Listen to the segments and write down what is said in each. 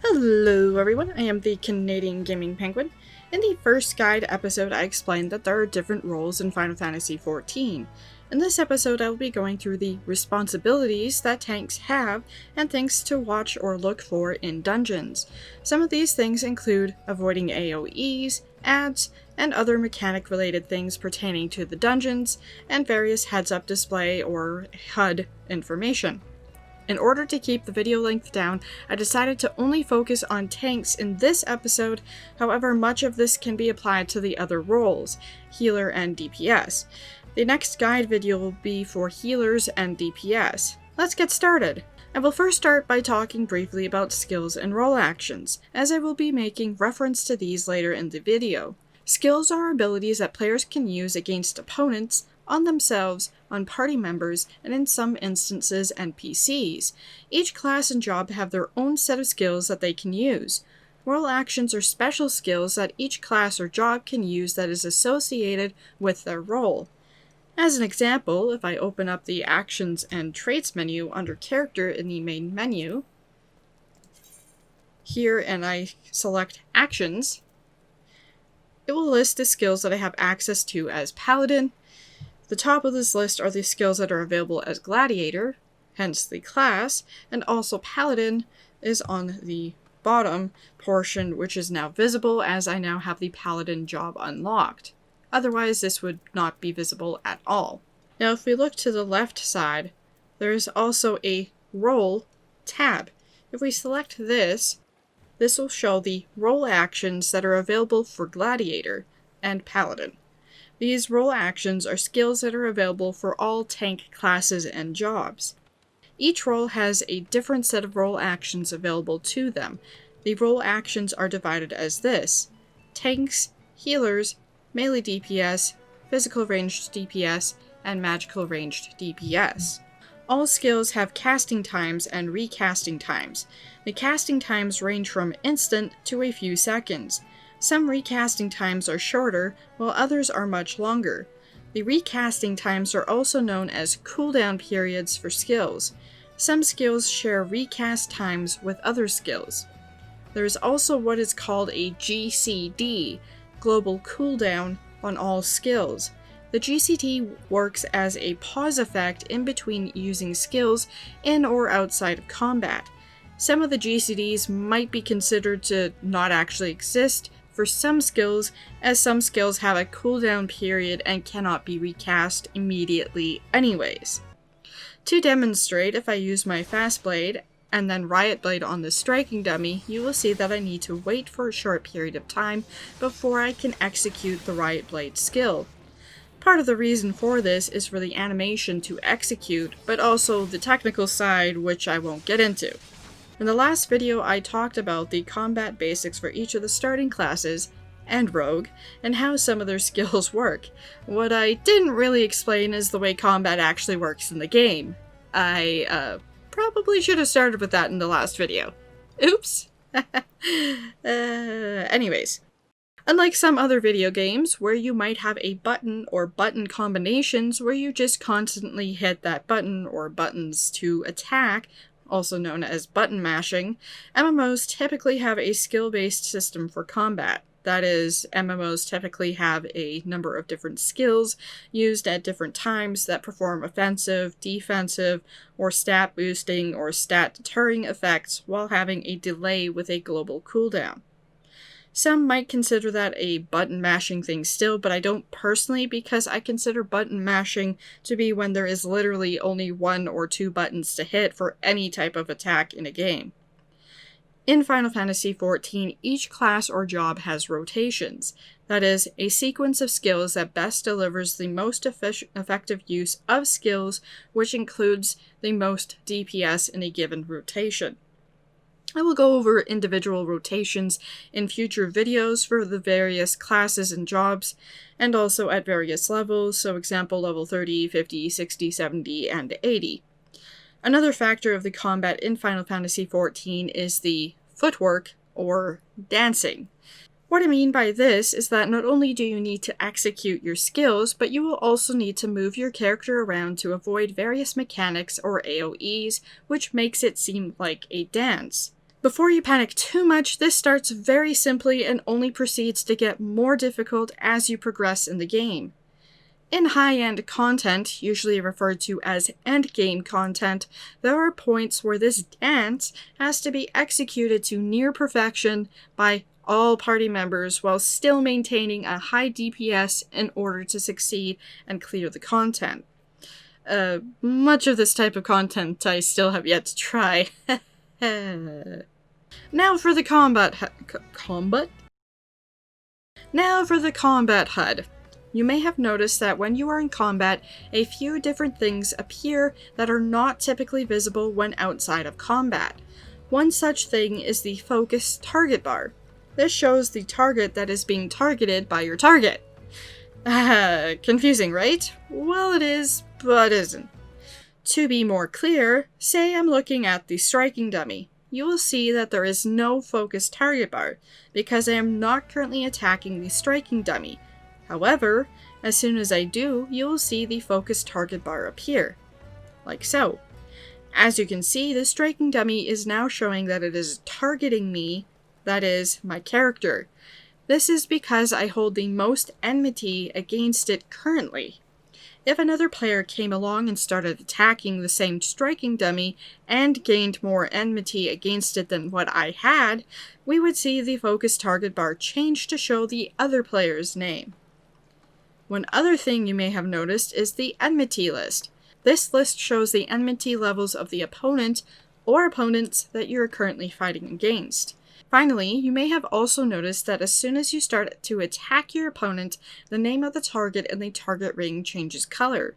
Hello everyone, I am the Canadian Gaming Penguin. In the first guide episode I explained that there are different roles in Final Fantasy XIV. In this episode I will be going through the responsibilities that tanks have and things to watch or look for in dungeons. Some of these things include avoiding AOEs, ads, and other mechanic related things pertaining to the dungeons, and various heads-up display or HUD information. In order to keep the video length down, I decided to only focus on tanks in this episode, however much of this can be applied to the other roles, healer and DPS. The next guide video will be for healers and DPS. Let's get started! I will first start by talking briefly about skills and role actions, as I will be making reference to these later in the video. Skills are abilities that players can use against opponents, on themselves, on party members, and in some instances NPCs. Each class and job have their own set of skills that they can use. Role actions are special skills that each class or job can use that is associated with their role. As an example, if I open up the Actions and Traits menu under Character in the main menu, here and I select Actions, it will list the skills that I have access to as Paladin. The top of this list are the skills that are available as Gladiator, hence the class, and also Paladin is on the bottom portion, which is now visible as I now have the Paladin job unlocked. Otherwise, this would not be visible at all. Now, if we look to the left side, there is also a Role tab. If we select this will show the role actions that are available for Gladiator and Paladin. These role actions are skills that are available for all tank classes and jobs. Each role has a different set of role actions available to them. The role actions are divided as this: tanks, healers, melee DPS, physical ranged DPS, and magical ranged DPS. All skills have casting times and recasting times. The casting times range from instant to a few seconds. Some recasting times are shorter, while others are much longer. The recasting times are also known as cooldown periods for skills. Some skills share recast times with other skills. There is also what is called a GCD, Global Cooldown, on all skills. The GCD works as a pause effect in between using skills in or outside of combat. Some of the GCDs might be considered to not actually exist for some skills, as some skills have a cooldown period and cannot be recast immediately anyways. To demonstrate, if I use my Fast Blade and then Riot Blade on the striking dummy, you will see that I need to wait for a short period of time before I can execute the Riot Blade skill. Part of the reason for this is for the animation to execute, but also the technical side, which I won't get into. In the last video, I talked about the combat basics for each of the starting classes, and Rogue, and how some of their skills work. What I didn't really explain is the way combat actually works in the game. I probably should have started with that in the last video. Oops! Anyways. Unlike some other video games, where you might have a button or button combinations where you just constantly hit that button or buttons to attack, also known as button mashing, MMOs typically have a skill-based system for combat. That is, MMOs typically have a number of different skills used at different times that perform offensive, defensive, or stat boosting or stat deterring effects while having a delay with a global cooldown. Some might consider that a button mashing thing still, but I don't personally, because I consider button mashing to be when there is literally only one or two buttons to hit for any type of attack in a game. In Final Fantasy XIV, each class or job has rotations. That is, a sequence of skills that best delivers the most effective use of skills, which includes the most DPS in a given rotation. I will go over individual rotations in future videos for the various classes and jobs, and also at various levels, so example level 30, 50, 60, 70, and 80. Another factor of the combat in Final Fantasy XIV is the footwork, or dancing. What I mean by this is that not only do you need to execute your skills, but you will also need to move your character around to avoid various mechanics or AOEs, which makes it seem like a dance. Before you panic too much, this starts very simply and only proceeds to get more difficult as you progress in the game. In high-end content, usually referred to as endgame content, there are points where this dance has to be executed to near perfection by all party members while still maintaining a high DPS in order to succeed and clear the content. Much of this type of content I still have yet to try. Now for the combat HUD. You may have noticed that when you are in combat, a few different things appear that are not typically visible when outside of combat. One such thing is the focus target bar. This shows the target that is being targeted by your target. Confusing, right? Well, it is, but isn't. To be more clear, say I'm looking at the striking dummy. You will see that there is no focus target bar, because I am not currently attacking the striking dummy. However, as soon as I do, you will see the focus target bar appear. Like so. As you can see, the striking dummy is now showing that it is targeting me, that is, my character. This is because I hold the most enmity against it currently. If another player came along and started attacking the same striking dummy and gained more enmity against it than what I had, we would see the focus target bar change to show the other player's name. One other thing you may have noticed is the enmity list. This list shows the enmity levels of the opponent or opponents that you are currently fighting against. Finally, you may have also noticed that as soon as you start to attack your opponent, the name of the target in the target ring changes color.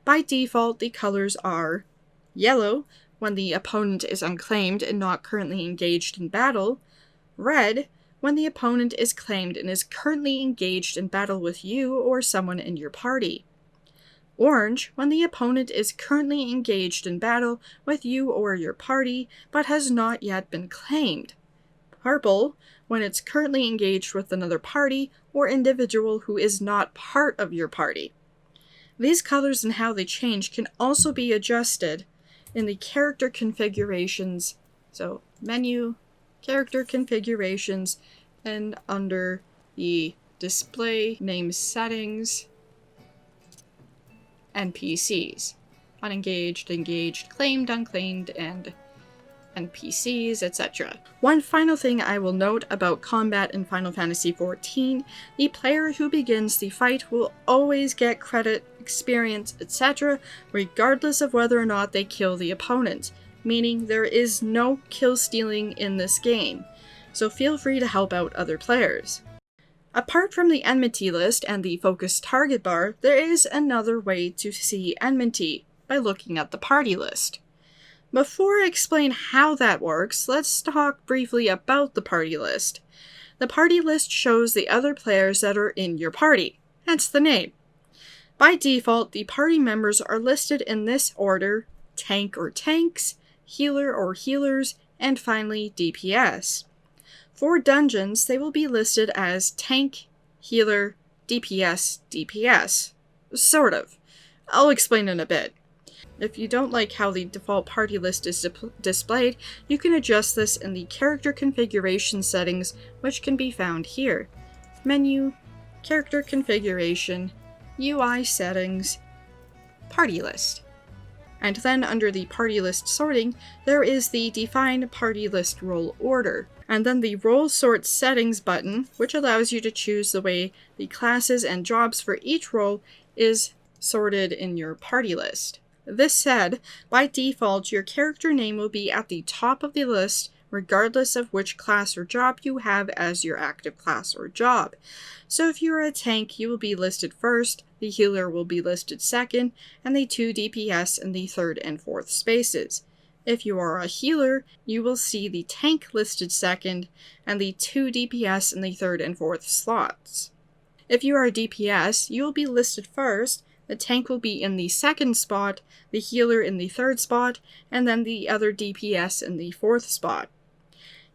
By default, the colors are yellow when the opponent is unclaimed and not currently engaged in battle, red when the opponent is claimed and is currently engaged in battle with you or someone in your party, orange when the opponent is currently engaged in battle with you or your party but has not yet been claimed, purple when it's currently engaged with another party or individual who is not part of your party. These colors and how they change can also be adjusted in the character configurations, so menu, character configurations, and under the display name settings, NPCs, unengaged, engaged, claimed, unclaimed, and NPCs, etc. One final thing I will note about combat in Final Fantasy XIV, the player who begins the fight will always get credit, experience, etc., regardless of whether or not they kill the opponent, meaning there is no kill stealing in this game, so feel free to help out other players. Apart from the enmity list and the focus target bar, there is another way to see enmity, by looking at the party list. Before I explain how that works, let's talk briefly about the party list. The party list shows the other players that are in your party, hence the name. By default, the party members are listed in this order: tank or tanks, healer or healers, and finally DPS. For dungeons, they will be listed as tank, healer, DPS, DPS. Sort of. I'll explain in a bit. If you don't like how the default party list is displayed, you can adjust this in the character configuration settings, which can be found here. Menu, character configuration, UI settings, party list. And then under the party list sorting, there is the define party list role order, and then the role sort settings button, which allows you to choose the way the classes and jobs for each role is sorted in your party list. This said, by default, your character name will be at the top of the list regardless of which class or job you have as your active class or job. So if you are a tank, you will be listed first, the healer will be listed second, and the 2 DPS in the third and fourth spaces. If you are a healer, you will see the tank listed second, and the 2 DPS in the third and fourth slots. If you are a DPS, you will be listed first, the tank will be in the second spot, the healer in the third spot, and then the other DPS in the fourth spot.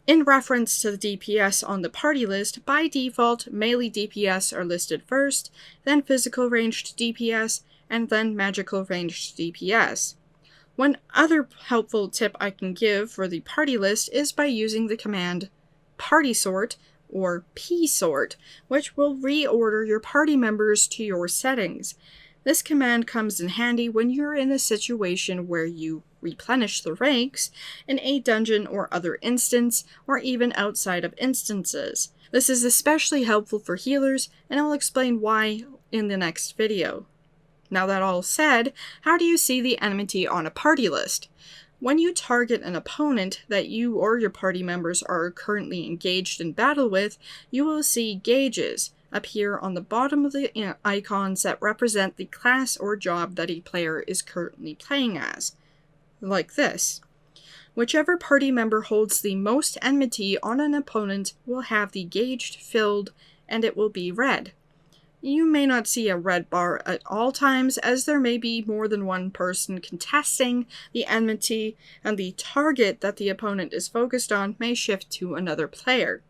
In reference to the DPS on the party list, by default, melee DPS are listed first, then physical ranged DPS, and then magical ranged DPS. One other helpful tip I can give for the party list is by using the command party sort or psort, which will reorder your party members to your settings. This command comes in handy when you're in a situation where you replenish the ranks in a dungeon or other instance, or even outside of instances. This is especially helpful for healers, and I'll explain why in the next video. Now that all said, how do you see the enmity on a party list? When you target an opponent that you or your party members are currently engaged in battle with, you will see gauges appear on the bottom of the icons that represent the class or job that a player is currently playing as. Like this. Whichever party member holds the most enmity on an opponent will have the gauge filled, and it will be red. You may not see a red bar at all times, as there may be more than one person contesting the enmity, and the target that the opponent is focused on may shift to another player.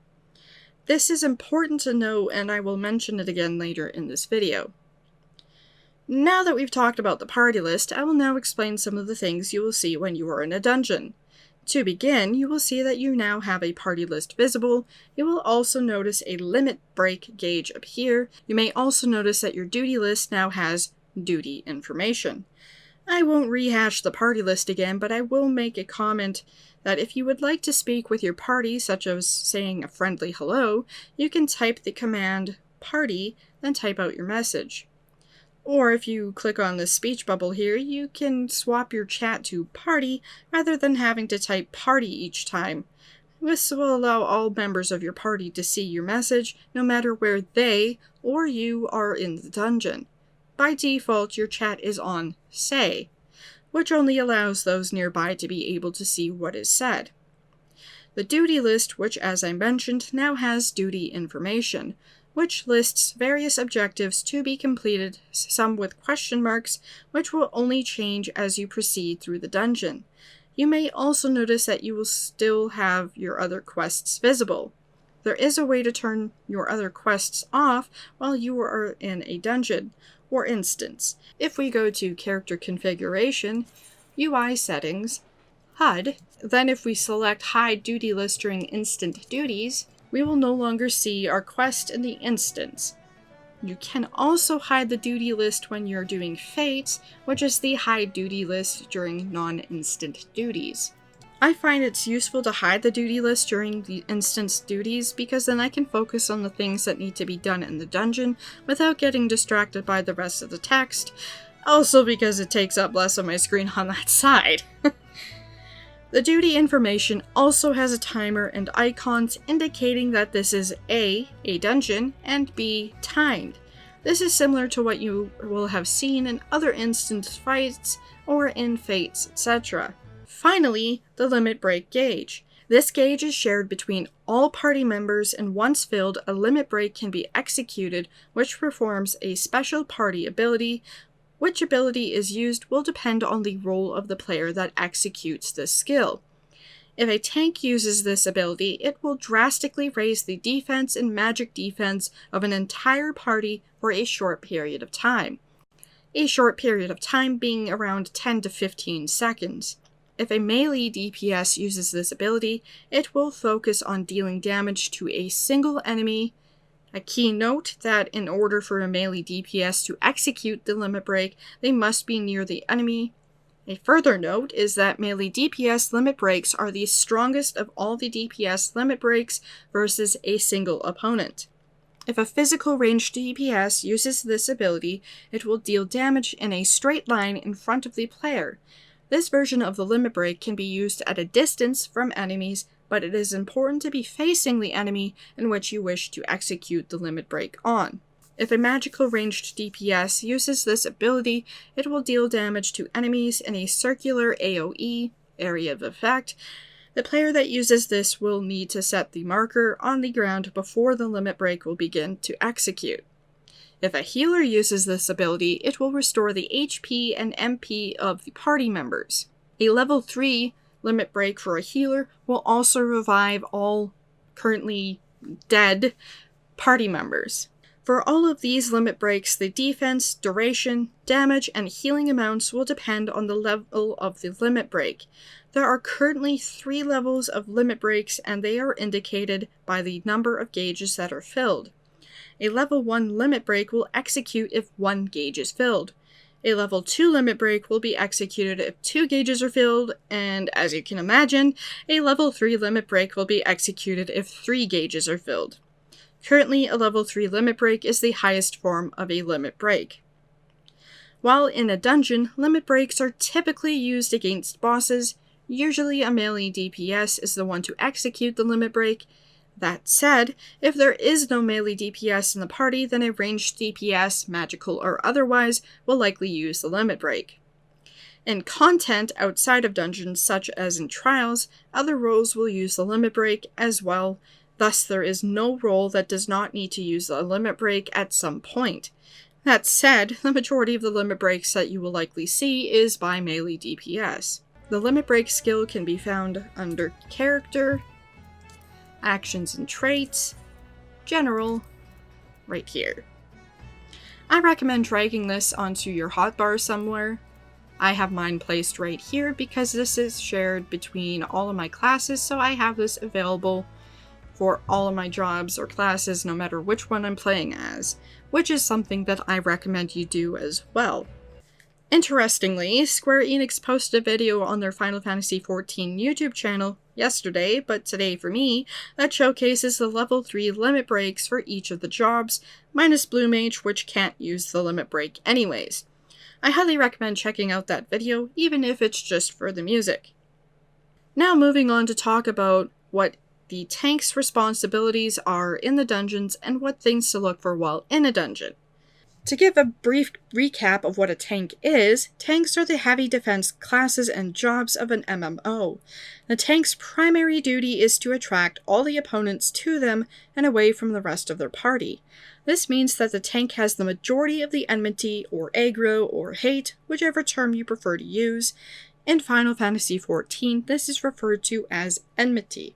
This is important to know, and I will mention it again later in this video. Now that we've talked about the party list, I will now explain some of the things you will see when you are in a dungeon. To begin, you will see that you now have a party list visible. You will also notice a limit break gauge appear. You may also notice that your duty list now has duty information. I won't rehash the party list again, but I will make a comment that if you would like to speak with your party, such as saying a friendly hello, you can type the command party, then type out your message. Or if you click on the speech bubble here, you can swap your chat to party rather than having to type party each time. This will allow all members of your party to see your message, no matter where they or you are in the dungeon. By default, your chat is on say, which only allows those nearby to be able to see what is said. The duty list, which as I mentioned, now has duty information, which lists various objectives to be completed, some with question marks, which will only change as you proceed through the dungeon. You may also notice that you will still have your other quests visible. There is a way to turn your other quests off while you are in a dungeon or instance. If we go to Character Configuration, UI Settings, HUD, then if we select Hide Duty List during instant duties, we will no longer see our quest in the instance. You can also hide the duty list when you're doing fates, which is the hide duty list during non-instant duties. I find it's useful to hide the duty list during the instance duties because then I can focus on the things that need to be done in the dungeon without getting distracted by the rest of the text, also because it takes up less of my screen on that side. The duty information also has a timer and icons indicating that this is A, dungeon, and B, timed. This is similar to what you will have seen in other instance fights or in fates, etc. Finally, the limit break gauge. This gauge is shared between all party members, and once filled, a limit break can be executed, which performs a special party ability. Which ability is used will depend on the role of the player that executes this skill. If a tank uses this ability, it will drastically raise the defense and magic defense of an entire party for a short period of time. A short period of time being around 10 to 15 seconds. If a melee DPS uses this ability, it will focus on dealing damage to a single enemy. A key note that in order for a melee DPS to execute the limit break, they must be near the enemy. A further note is that melee DPS limit breaks are the strongest of all the DPS limit breaks versus a single opponent. If a physical ranged DPS uses this ability, it will deal damage in a straight line in front of the player. This version of the limit break can be used at a distance from enemies, but it is important to be facing the enemy in which you wish to execute the limit break on. If a magical ranged DPS uses this ability, it will deal damage to enemies in a circular AOE, area of effect. The player that uses this will need to set the marker on the ground before the limit break will begin to execute. If a healer uses this ability, it will restore the HP and MP of the party members. A level 3 limit break for a healer will also revive all currently dead party members. For all of these limit breaks, the defense, duration, damage, and healing amounts will depend on the level of the limit break. There are currently 3 levels of limit breaks, and they are indicated by the number of gauges that are filled. A level 1 limit break will execute if 1 gauge is filled. A level 2 limit break will be executed if 2 gauges are filled, and as you can imagine, a level 3 limit break will be executed if 3 gauges are filled. Currently, a level 3 limit break is the highest form of a limit break. While in a dungeon, limit breaks are typically used against bosses. Usually a melee DPS is the one to execute the limit break. That said, if there is no melee DPS in the party, then a ranged DPS, magical or otherwise, will likely use the limit break. In content outside of dungeons, such as in trials, other roles will use the limit break as well. Thus, there is no role that does not need to use a limit break at some point. That said, the majority of the limit breaks that you will likely see is by melee DPS. The limit break skill can be found under Character, Actions and Traits, General, right here. I recommend dragging this onto your hotbar somewhere. I have mine placed right here because this is shared between all of my classes, so I have this available for all of my jobs or classes, no matter which one I'm playing as, which is something that I recommend you do as well. Interestingly, Square Enix posted a video on their Final Fantasy XIV YouTube channel yesterday, but today for me, that showcases the level 3 limit breaks for each of the jobs, minus Blue Mage, which can't use the limit break anyways. I highly recommend checking out that video, even if it's just for the music. Now moving on to talk about what the tank's responsibilities are in the dungeons and what things to look for while in a dungeon. To give a brief recap of what a tank is, tanks are the heavy defense classes and jobs of an MMO. The tank's primary duty is to attract all the opponents to them and away from the rest of their party. This means that the tank has the majority of the enmity, or aggro, or hate, whichever term you prefer to use. In Final Fantasy XIV, this is referred to as enmity.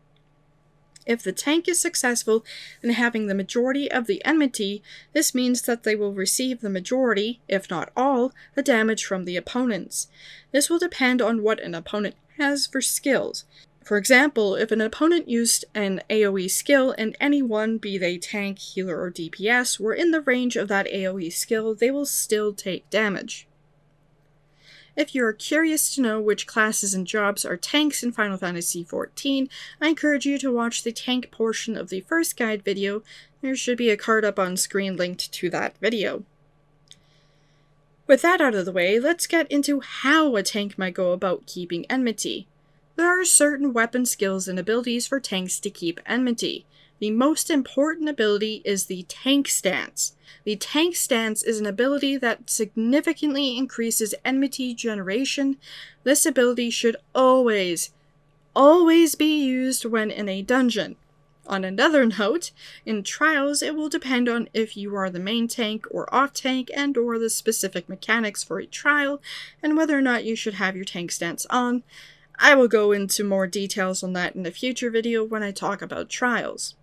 If the tank is successful in having the majority of the enmity, this means that they will receive the majority, if not all, the damage from the opponents. This will depend on what an opponent has for skills. For example, if an opponent used an AOE skill and anyone, be they tank, healer, or DPS, were in the range of that AOE skill, they will still take damage. If you are curious to know which classes and jobs are tanks in Final Fantasy XIV, I encourage you to watch the tank portion of the first guide video. There should be a card up on screen linked to that video. With that out of the way, let's get into how a tank might go about keeping enmity. There are certain weapon skills and abilities for tanks to keep enmity. The most important ability is the Tank Stance. The Tank Stance is an ability that significantly increases enmity generation. This ability should always be used when in a dungeon. On another note, in trials it will depend on if you are the main tank or off tank and or the specific mechanics for a trial, and whether or not you should have your Tank Stance on. I will go into more details on that in a future video when I talk about trials.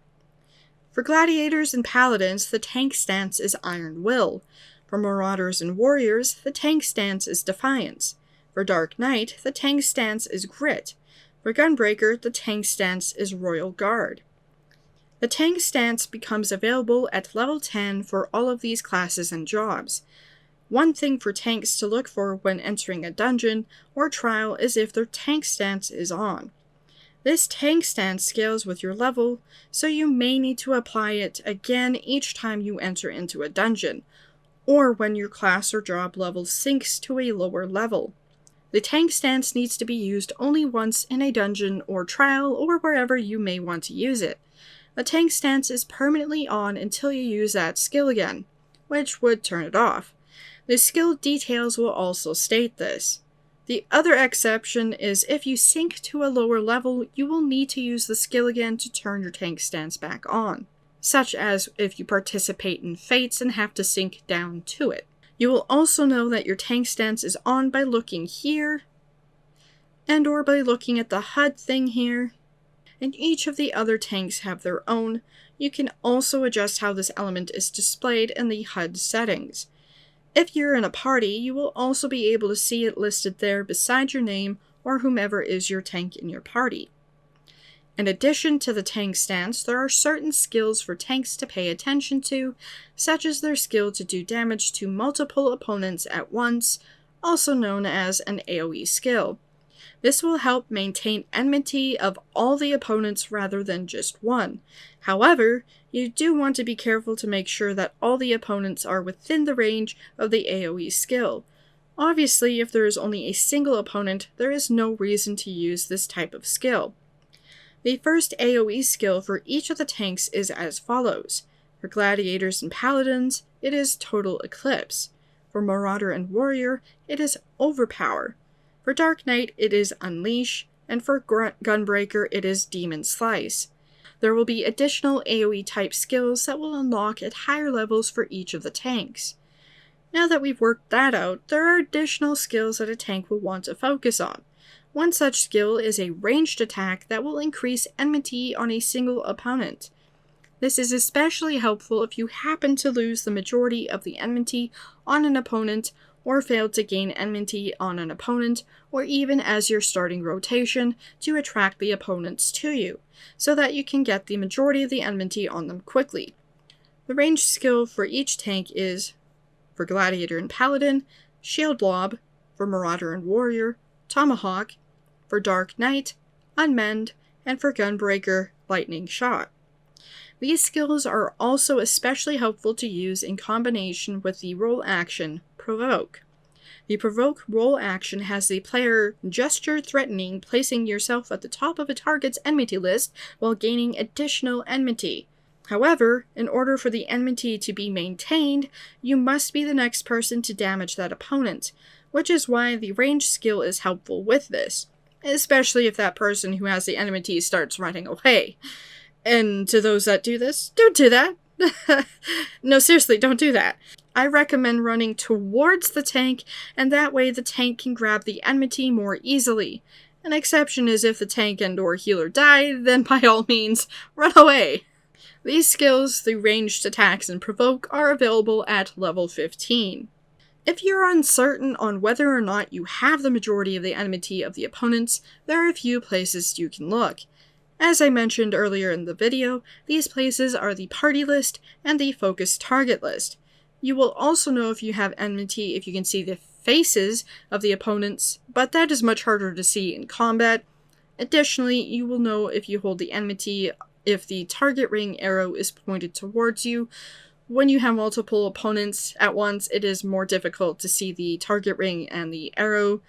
For gladiators and paladins, the tank stance is Iron Will. For marauders and warriors, the tank stance is Defiance. For Dark Knight, the tank stance is Grit. For Gunbreaker, the tank stance is Royal Guard. The tank stance becomes available at level 10 for all of these classes and jobs. One thing for tanks to look for when entering a dungeon or trial is if their tank stance is on. This tank stance scales with your level, so you may need to apply it again each time you enter into a dungeon, or when your class or job level sinks to a lower level. The tank stance needs to be used only once in a dungeon or trial or wherever you may want to use it. The tank stance is permanently on until you use that skill again, which would turn it off. The skill details will also state this. The other exception is if you sink to a lower level, you will need to use the skill again to turn your tank stance back on, such as if you participate in Fates and have to sink down to it. You will also know that your tank stance is on by looking here, and or by looking at the HUD thing here, and each of the other tanks have their own. You can also adjust how this element is displayed in the HUD settings. If you're in a party, you will also be able to see it listed there beside your name or whomever is your tank in your party. In addition to the tank stance, there are certain skills for tanks to pay attention to, such as their skill to do damage to multiple opponents at once, also known as an AOE skill. This will help maintain enmity of all the opponents rather than just one. However, you do want to be careful to make sure that all the opponents are within the range of the AOE skill. Obviously, if there is only a single opponent, there is no reason to use this type of skill. The first AOE skill for each of the tanks is as follows. For Gladiators and Paladins, it is Total Eclipse. For Marauder and Warrior, it is Overpower. For Dark Knight, it is Unleash, and for Gunbreaker, it is Demon Slice. There will be additional AOE type skills that will unlock at higher levels for each of the tanks. Now that we've worked that out, there are additional skills that a tank will want to focus on. One such skill is a ranged attack that will increase enmity on a single opponent. This is especially helpful if you happen to lose the majority of the enmity on an opponent, or fail to gain enmity on an opponent, or even as your starting rotation to attract the opponents to you, so that you can get the majority of the enmity on them quickly. The ranged skill for each tank is, for Gladiator and Paladin, Shield Lob, for Marauder and Warrior, Tomahawk, for Dark Knight, Unmend, and for Gunbreaker, Lightning Shot. These skills are also especially helpful to use in combination with the role action, Provoke. The Provoke role action has the player gesture threatening, placing yourself at the top of a target's enmity list while gaining additional enmity. However, in order for the enmity to be maintained, you must be the next person to damage that opponent, which is why the ranged skill is helpful with this, especially if that person who has the enmity starts running away. And to those that do this, don't do that. No, seriously, don't do that. I recommend running towards the tank, and that way the tank can grab the enmity more easily. An exception is if the tank and or healer die, then by all means, run away. These skills, the ranged attacks and provoke, are available at level 15. If you're uncertain on whether or not you have the majority of the enmity of the opponents, there are a few places you can look. As I mentioned earlier in the video, these places are the party list and the focused target list. You will also know if you have enmity if you can see the faces of the opponents, but that is much harder to see in combat. Additionally, you will know if you hold the enmity if the target ring arrow is pointed towards you. When you have multiple opponents at once, it is more difficult to see the target ring and the arrow.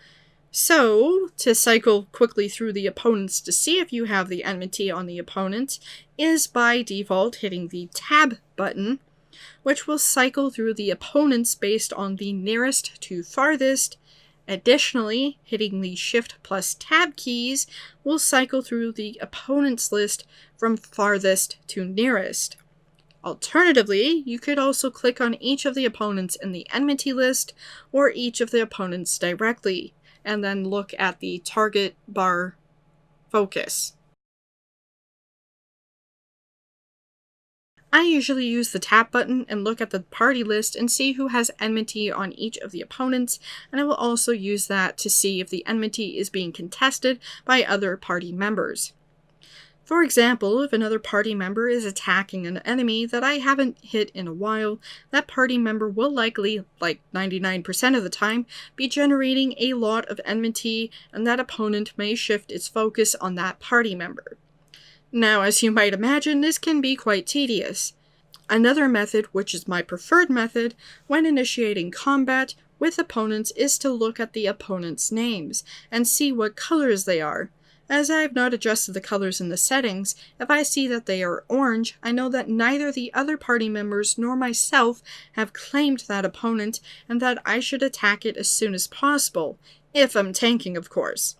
So, to cycle quickly through the opponents to see if you have the enmity on the opponent is by default hitting the Tab button, which will cycle through the opponents based on the nearest to farthest. Additionally, hitting the Shift plus Tab keys will cycle through the opponents list from farthest to nearest. Alternatively, you could also click on each of the opponents in the enmity list or each of the opponents directly, and then look at the target bar focus. I usually use the tap button and look at the party list and see who has enmity on each of the opponents, and I will also use that to see if the enmity is being contested by other party members. For example, if another party member is attacking an enemy that I haven't hit in a while, that party member will likely, like 99% of the time, be generating a lot of enmity, and that opponent may shift its focus on that party member. Now, as you might imagine, this can be quite tedious. Another method, which is my preferred method, when initiating combat with opponents is to look at the opponents' names and see what colors they are. As I have not adjusted the colors in the settings, if I see that they are orange, I know that neither the other party members nor myself have claimed that opponent and that I should attack it as soon as possible, if I'm tanking, of course.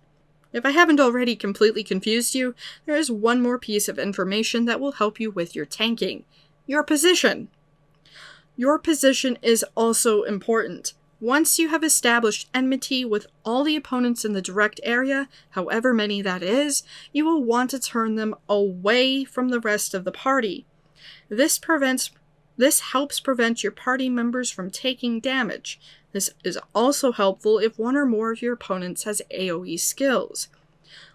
If I haven't already completely confused you, there is one more piece of information that will help you with your tanking. Your position. Your position is also important. Once you have established enmity with all the opponents in the direct area, however many that is, you will want to turn them away from the rest of the party. This helps prevent your party members from taking damage. This is also helpful if one or more of your opponents has AOE skills.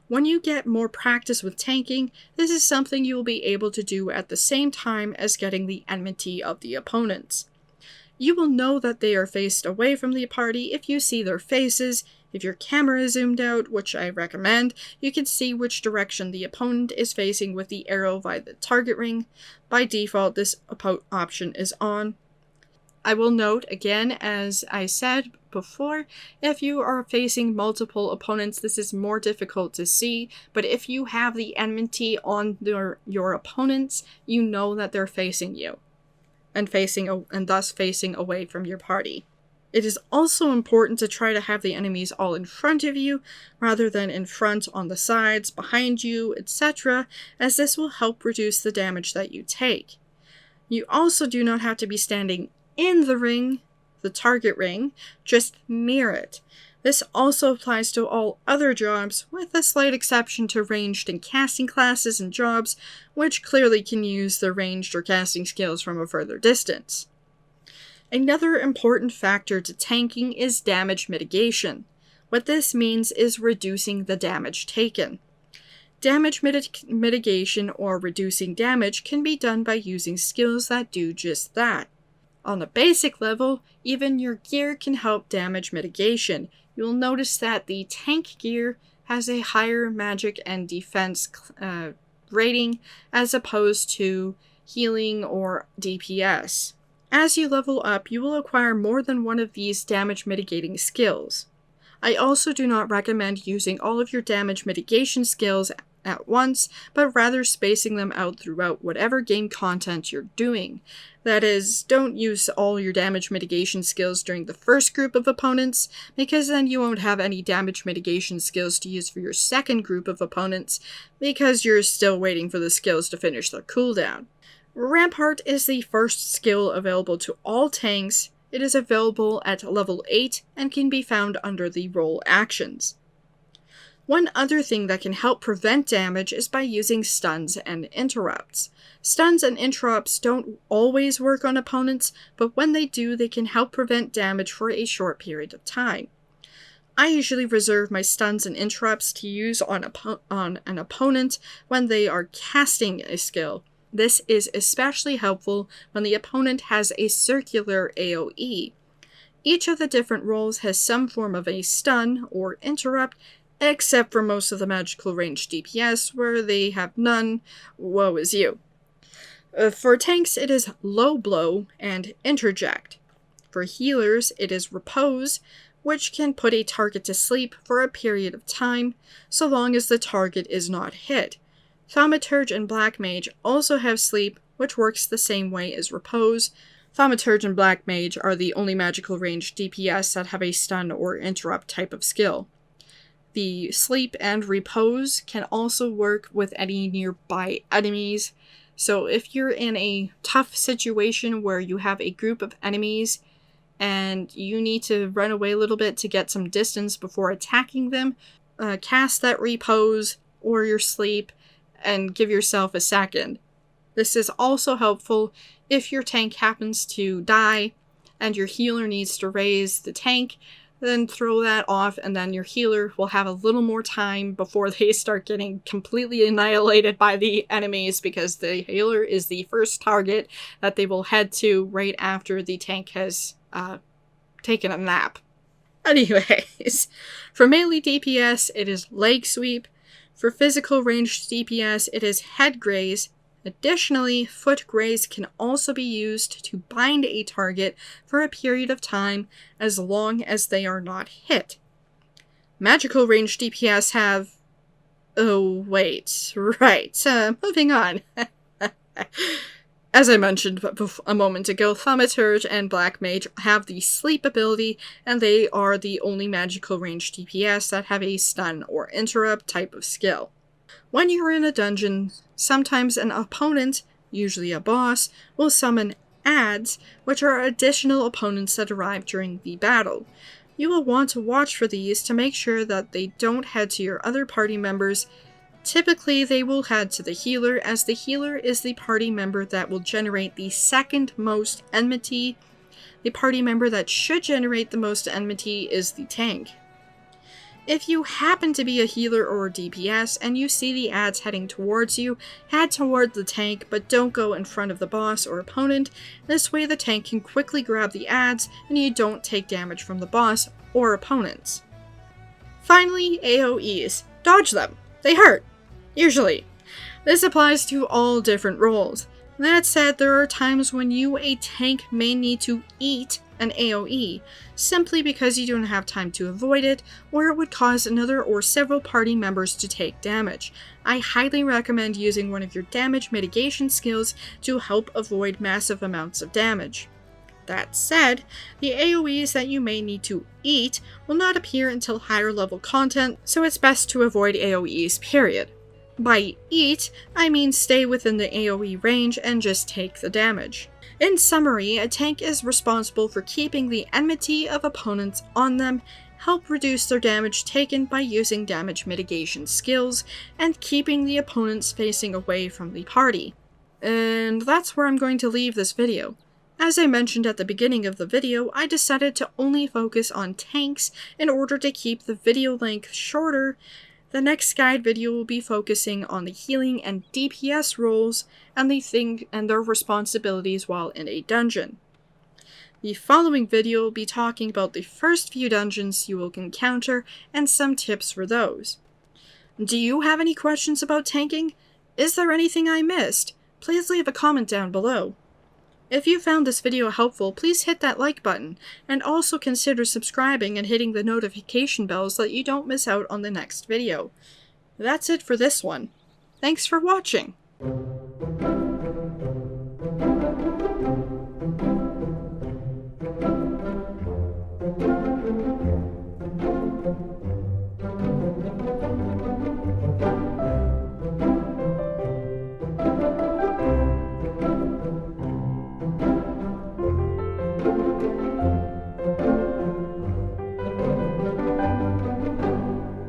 When you get more practice with tanking, this is something you will be able to do at the same time as getting the enmity of the opponents. You will know that they are faced away from the party if you see their faces. If your camera is zoomed out, which I recommend, you can see which direction the opponent is facing with the arrow via the target ring. By default, this option is on. I will note, again, as I said before, if you are facing multiple opponents, this is more difficult to see, but if you have the enmity on your opponents, you know that they're facing you. And thus facing away from your party. It is also important to try to have the enemies all in front of you, rather than in front, on the sides, behind you, etc., as this will help reduce the damage that you take. You also do not have to be standing in the ring, the target ring, just near it. This also applies to all other jobs, with a slight exception to ranged and casting classes and jobs, which clearly can use their ranged or casting skills from a further distance. Another important factor to tanking is damage mitigation. What this means is reducing the damage taken. Damage mitigation or reducing damage can be done by using skills that do just that. On a basic level, even your gear can help damage mitigation. You'll notice that the tank gear has a higher magic and defense rating as opposed to healing or DPS. As you level up, you will acquire more than one of these damage mitigating skills. I also do not recommend using all of your damage mitigation skills at once, but rather spacing them out throughout whatever game content you're doing. That is, don't use all your damage mitigation skills during the first group of opponents, because then you won't have any damage mitigation skills to use for your second group of opponents, because you're still waiting for the skills to finish their cooldown. Rampart is the first skill available to all tanks. It is available at level 8 and can be found under the role actions. One other thing that can help prevent damage is by using stuns and interrupts. Stuns and interrupts don't always work on opponents, but when they do, they can help prevent damage for a short period of time. I usually reserve my stuns and interrupts to use on an opponent when they are casting a skill. This is especially helpful when the opponent has a circular AOE. Each of the different roles has some form of a stun or interrupt, except for most of the magical range DPS, where they have none. Woe is you. For tanks, it is low blow and interject. For healers, it is repose, which can put a target to sleep for a period of time, so long as the target is not hit. Thaumaturge and Black Mage also have sleep, which works the same way as repose. Thaumaturge and Black Mage are the only magical range DPS that have a stun or interrupt type of skill. The sleep and repose can also work with any nearby enemies. So if you're in a tough situation where you have a group of enemies and you need to run away a little bit to get some distance before attacking them, cast that repose or your sleep and give yourself a second. This is also helpful if your tank happens to die and your healer needs to raise the tank. Then throw that off, and then your healer will have a little more time before they start getting completely annihilated by the enemies, because the healer is the first target that they will head to right after the tank has taken a nap. Anyways, for melee DPS, it is leg sweep. For physical ranged DPS, it is head graze. Additionally, foot graze can also be used to bind a target for a period of time as long as they are not hit. Magical range DPS have... moving on. As I mentioned a moment ago, Thaumaturge and Black Mage have the sleep ability, and they are the only magical range DPS that have a stun or interrupt type of skill. When you're in a dungeon, sometimes an opponent, usually a boss, will summon adds, which are additional opponents that arrive during the battle. You will want to watch for these to make sure that they don't head to your other party members. Typically, they will head to the healer, as the healer is the party member that will generate the second most enmity. The party member that should generate the most enmity is the tank. If you happen to be a healer or a DPS and you see the adds heading towards you, head toward the tank, but don't go in front of the boss or opponent. This way the tank can quickly grab the adds and you don't take damage from the boss or opponents. Finally, AOEs. Dodge them. They hurt. Usually. This applies to all different roles. That said, there are times when you, a tank, may need to eat an AOE, simply because you don't have time to avoid it, or it would cause another or several party members to take damage. I highly recommend using one of your damage mitigation skills to help avoid massive amounts of damage. That said, the AOEs that you may need to eat will not appear until higher level content, so it's best to avoid AOEs, period. By eat, I mean stay within the AOE range and just take the damage. In summary, a tank is responsible for keeping the enmity of opponents on them, help reduce their damage taken by using damage mitigation skills, and keeping the opponents facing away from the party. And that's where I'm going to leave this video. As I mentioned at the beginning of the video, I decided to only focus on tanks in order to keep the video length shorter. The next guide video will be focusing on the healing and DPS roles and their responsibilities while in a dungeon. The following video will be talking about the first few dungeons you will encounter and some tips for those. Do you have any questions about tanking? Is there anything I missed? Please leave a comment down below. If you found this video helpful, please hit that like button, and also consider subscribing and hitting the notification bell so that you don't miss out on the next video. That's it for this one. Thanks for watching!